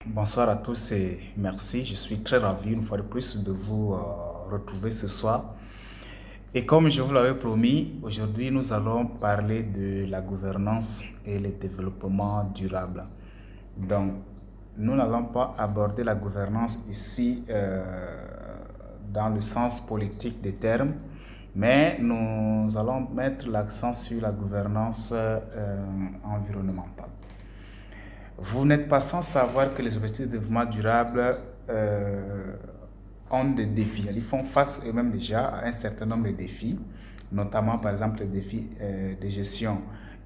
Bonsoir à tous et merci. Je suis très ravi une fois de plus de vous retrouver ce soir. Et comme je vous l'avais promis, aujourd'hui nous allons parler de la gouvernance et le développement durable. Donc, nous n'allons pas aborder la gouvernance ici dans le sens politique des termes, mais nous allons mettre l'accent sur la gouvernance environnementale. Vous n'êtes pas sans savoir que les objectifs de développement durable ont des défis. Ils font face eux-mêmes déjà à un certain nombre de défis, notamment par exemple les défis de gestion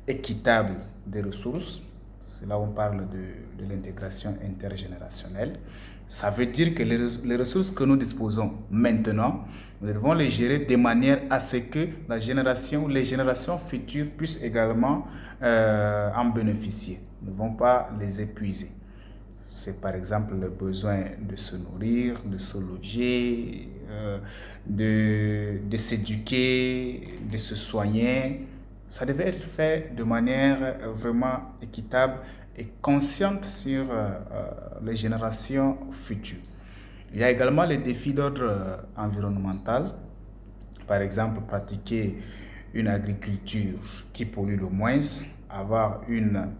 équitable des ressources. C'est là où on parle de l'intégration intergénérationnelle. Ça veut dire que les ressources que nous disposons maintenant, nous devons les gérer de manière à ce que la génération ou les générations futures puissent également en bénéficier. Nous ne devons pas les épuiser. C'est par exemple le besoin de se nourrir, de se loger, de s'éduquer, de se soigner. Ça devait être fait de manière vraiment équitable et consciente sur les générations futures. Il y a également les défis d'ordre environnemental. Par exemple, pratiquer une agriculture qui pollue le moins, avoir une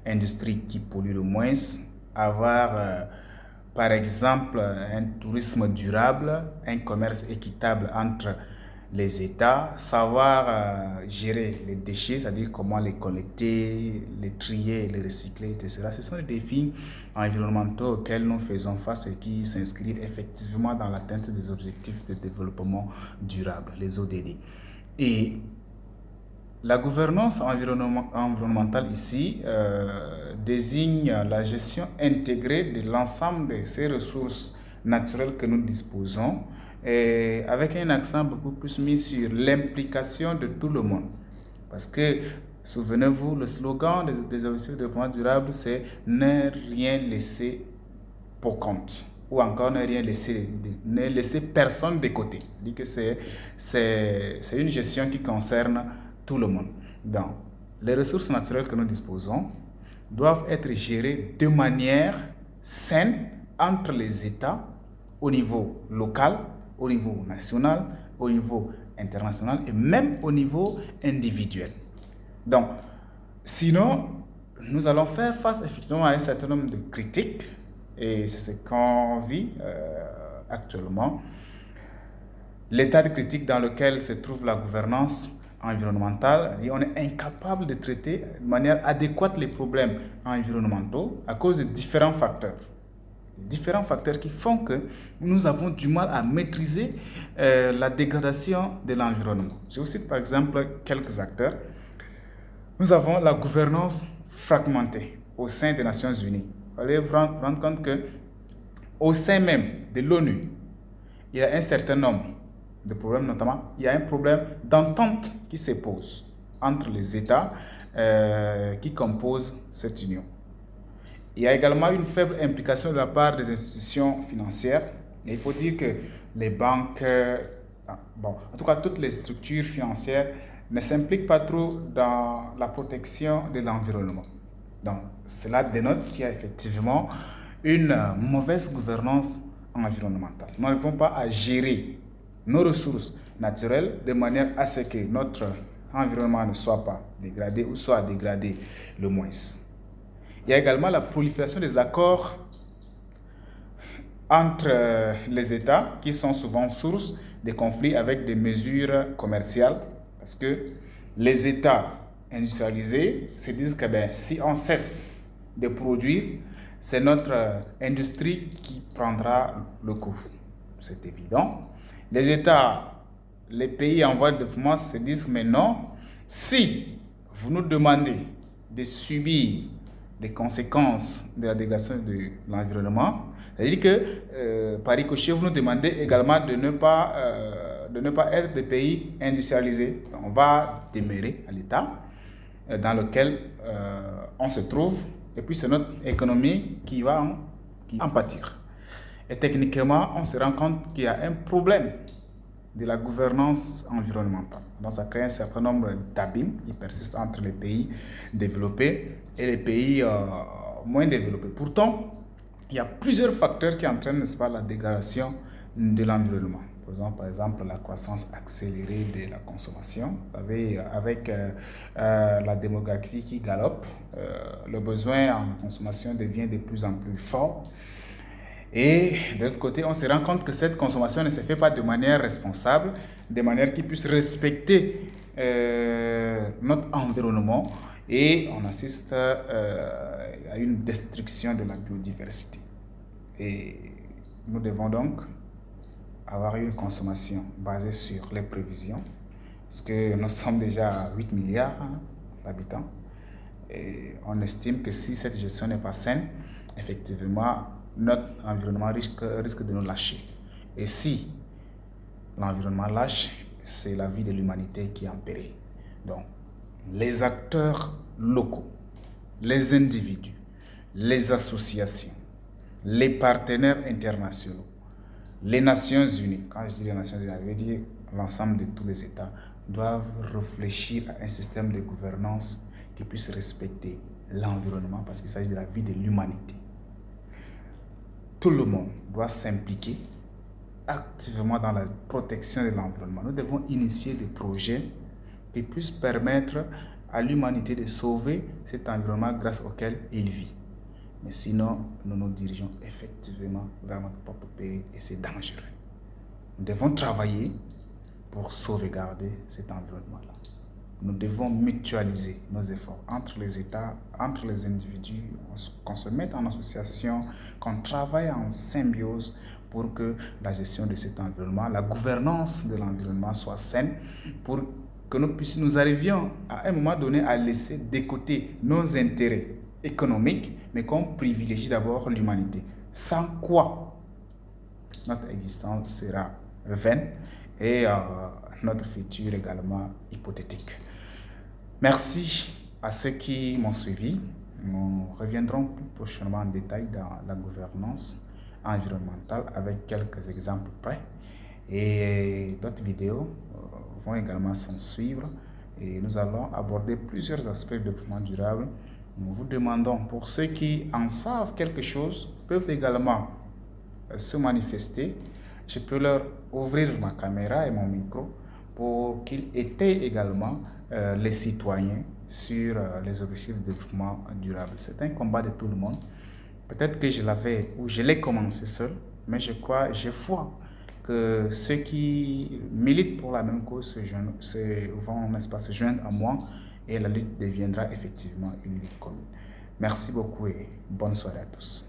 industrie qui pollue le moins, avoir par exemple un tourisme durable, un commerce équitable entre les États, savoir gérer les déchets, c'est-à-dire comment les collecter, les trier, les recycler, etc. Ce sont des défis environnementaux auxquels nous faisons face et qui s'inscrivent effectivement dans l'atteinte des objectifs de développement durable, les ODD. Et la gouvernance environnementale ici désigne la gestion intégrée de l'ensemble de ces ressources naturelles que nous disposons, et avec un accent beaucoup plus mis sur l'implication de tout le monde. Parce que, souvenez-vous, le slogan des objectifs de développement durable, c'est ne rien laisser pour compte. Ou encore ne laisser personne de côté. Je dis que c'est une gestion qui concerne tout le monde. Donc, les ressources naturelles que nous disposons doivent être gérées de manière saine entre les États au niveau local, au niveau national, au niveau international et même au niveau individuel. Donc, sinon, nous allons faire face effectivement à un certain nombre de critiques et c'est ce qu'on vit actuellement. L'état de critique dans lequel se trouve la gouvernance environnementale, on est incapable de traiter de manière adéquate les problèmes environnementaux à cause de différents facteurs. Différents facteurs qui font que nous avons du mal à maîtriser la dégradation de l'environnement. Je vous cite par exemple quelques acteurs. Nous avons la gouvernance fragmentée au sein des Nations Unies. Vous allez vous rendre compte que au sein même de l'ONU, il y a un certain nombre de problèmes, notamment il y a un problème d'entente qui se pose entre les États qui composent cette union. Il y a également une faible implication de la part des institutions financières. Et il faut dire que les banques, en tout cas toutes les structures financières ne s'impliquent pas trop dans la protection de l'environnement. Donc cela dénote qu'il y a effectivement une mauvaise gouvernance environnementale. Nous n'arrivons pas à gérer nos ressources naturelles de manière à ce que notre environnement ne soit pas dégradé ou soit dégradé le moins. Il y a également la prolifération des accords entre les États qui sont souvent source de conflits avec des mesures commerciales parce que les États industrialisés se disent que si on cesse de produire, c'est notre industrie qui prendra le coup. C'est évident. Les États, les pays en voie de développement se disent mais non, si vous nous demandez de subir les conséquences de la dégradation de l'environnement, c'est-à-dire que par ricochet, vous nous demandez également de ne pas être des pays industrialisés. On va demeurer à l'état dans lequel on se trouve, et puis c'est notre économie qui va en pâtir. Et techniquement, on se rend compte qu'il y a un problème de la gouvernance environnementale. Donc ça crée un certain nombre d'abîmes qui persistent entre les pays développés et les pays moins développés. Pourtant, il y a plusieurs facteurs qui entraînent, n'est-ce pas, la dégradation de l'environnement. Par exemple, la croissance accélérée de la consommation. Vous savez, avec la démographie qui galope, le besoin en consommation devient de plus en plus fort. Et de l'autre côté, on se rend compte que cette consommation ne se fait pas de manière responsable, de manière qui puisse respecter notre environnement, et on assiste à une destruction de la biodiversité. Et nous devons donc avoir une consommation basée sur les prévisions, parce que nous sommes déjà à 8 milliards d'habitants, et on estime que si cette gestion n'est pas saine, effectivement, notre environnement risque de nous lâcher. Et si l'environnement lâche, c'est la vie de l'humanité qui est en péril. Donc, les acteurs locaux, les individus, les associations, les partenaires internationaux, les Nations Unies, quand je dis les Nations Unies, je veux dire l'ensemble de tous les États, doivent réfléchir à un système de gouvernance qui puisse respecter l'environnement, parce qu'il s'agit de la vie de l'humanité. Tout le monde doit s'impliquer activement dans la protection de l'environnement. Nous devons initier des projets qui puissent permettre à l'humanité de sauver cet environnement grâce auquel il vit. Mais sinon, nous nous dirigeons effectivement vers notre propre péril, et c'est dangereux. Nous devons travailler pour sauvegarder cet environnement-là. Nous devons mutualiser nos efforts entre les États, entre les individus, qu'on se mette en association, qu'on travaille en symbiose pour que la gestion de cet environnement, la gouvernance de l'environnement soit saine, pour que nous arrivions à un moment donné à laisser de côté nos intérêts économiques, mais qu'on privilégie d'abord l'humanité. Sans quoi notre existence sera vaine et notre futur également hypothétique. Merci à ceux qui m'ont suivi. Nous reviendrons plus prochainement en détail dans la gouvernance environnementale avec quelques exemples près. Et d'autres vidéos vont également s'en suivre. Et nous allons aborder plusieurs aspects de développement durable. Nous vous demandons, pour ceux qui en savent quelque chose, peuvent également se manifester. Je peux leur ouvrir ma caméra et mon micro pour qu'ils étayent également les citoyens sur les objectifs de développement durable. C'est un combat de tout le monde. Peut-être que je l'ai commencé seul, mais j'ai foi que ceux qui militent pour la même cause vont, n'est-ce pas, se joindre à moi, et la lutte deviendra effectivement une lutte commune. Merci beaucoup et bonne soirée à tous.